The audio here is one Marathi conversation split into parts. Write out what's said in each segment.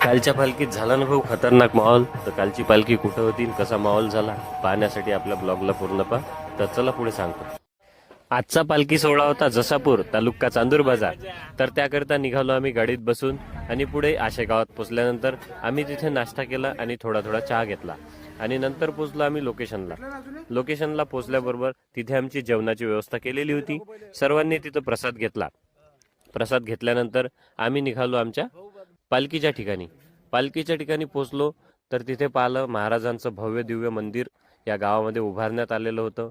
कालच्या पालखीत झाला ना भाऊ खतरनाक माहोल. तर कालची पालखी कुठं होती आणि कसा माहोल झाला पाहण्यासाठी आपल्या ब्लॉगला पूर्ण पहा. तर चला पुढे सांगतो. आजचा पालखी सोहळा होता जसापूर तालुका चांदूर बाजार. तर त्याकरिता निघालो आम्ही गाडीत बसून आणि पुढे आशे गावात पोहोचल्यानंतर आम्ही तिथे नाश्ता केला आणि थोडा चहा घेतला आणि नंतर पोहोचलो आम्ही लोकेशनला पोहोचल्याबरोबर तिथे आमची जेवणाची व्यवस्था केलेली होती. सर्वांनी तिथं प्रसाद घेतला. प्रसाद घेतल्यानंतर आम्ही निघालो आमच्या पालखीच्या ठिकाणी पोहोचलो. तर तिथे पाहिलं महाराजांचं भव्य दिव्य मंदिर या गावामध्ये उभारण्यात आलेलं होतं.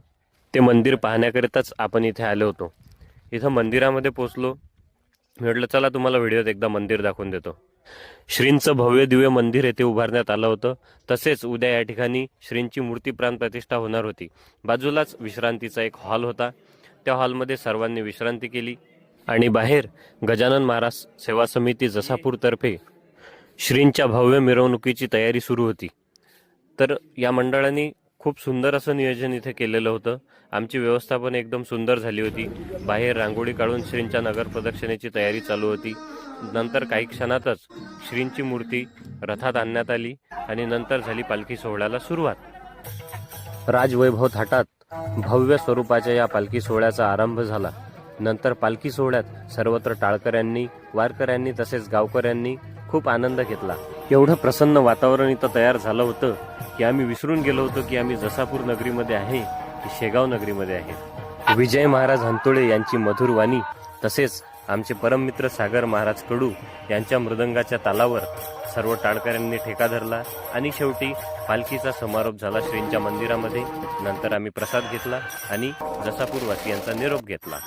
ते मंदिर पाहण्याकरिताच आपण इथे आलो होतो. इथं मंदिरामध्ये पोहोचलो. म्हटलं चला तुम्हाला व्हिडिओत एकदा मंदिर दाखवून देतो. श्रींचं भव्य दिव्य मंदिर येथे उभारण्यात आलं होतं. तसेच उद्या या ठिकाणी श्रींची मूर्ती प्राण प्रतिष्ठा होणार होती. बाजूलाच विश्रांतीचा एक हॉल होता. त्या हॉलमध्ये सर्वांनी विश्रांती केली आणि बाहेर गजानन महाराज सेवा समिती जसापूर तर्फे श्रींच्या भव्य मिरवणुकीची तयारी सुरू होती. तर या मंडळांनी खूप सुंदर असं नियोजन इथे केलेलं होतं. आमची व्यवस्था पण एकदम सुंदर झाली होती. बाहेर रांगोळी काढून श्रींच्या नगर प्रदक्षिणेची तयारी चालू होती. नंतर काही क्षणातच श्रींची मूर्ती रथात आणण्यात आली आणि नंतर झाली पालखी सोहळ्याला सुरुवात. राजवैभव थाटात भव्य स्वरूपाच्या या पालखी सोहळ्याचा आरंभ झाला. नंतर पालखी सोहळ्यात सर्वत्र टाळकऱ्यांनी, वारकऱ्यांनी तसेच गावकऱ्यांनी खूप आनंद घेतला. एवढं प्रसन्न वातावरण इथं तयार झालं होतं की आम्ही विसरून गेलो होतो की आम्ही जसापूर नगरीमध्ये आहे की शेगाव नगरीमध्ये आहे. विजय महाराज हंतोळे यांची मधुर वाणी तसेच आमचे परममित्र सागर महाराज कडू यांच्या मृदंगाच्या तालावर सर्व टाळकऱ्यांनी ठेका धरला आणि शेवटी पालखीचा समारोप झाला श्रींच्या मंदिरामध्ये. नंतर आम्ही प्रसाद घेतला आणि जसापूर वासियांचा निरोप घेतला.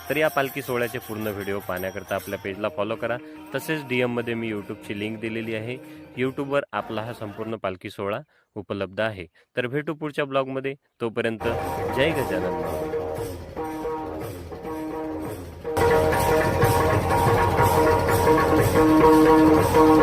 तर या पालखी सोहळ्याचे पूर्ण व्हिडिओ पाहण्याकरता आपल्या पेजला फॉलो करा. तसेच DM मध्ये मी यूट्यूबची लिंक दिलेली आहे. यूट्यूबवर आपला हा संपूर्ण पालखी सोहळा उपलब्ध आहे. तर भेटू पुढच्या ब्लॉगमध्ये. तोपर्यंत जय गजानन. Thank you.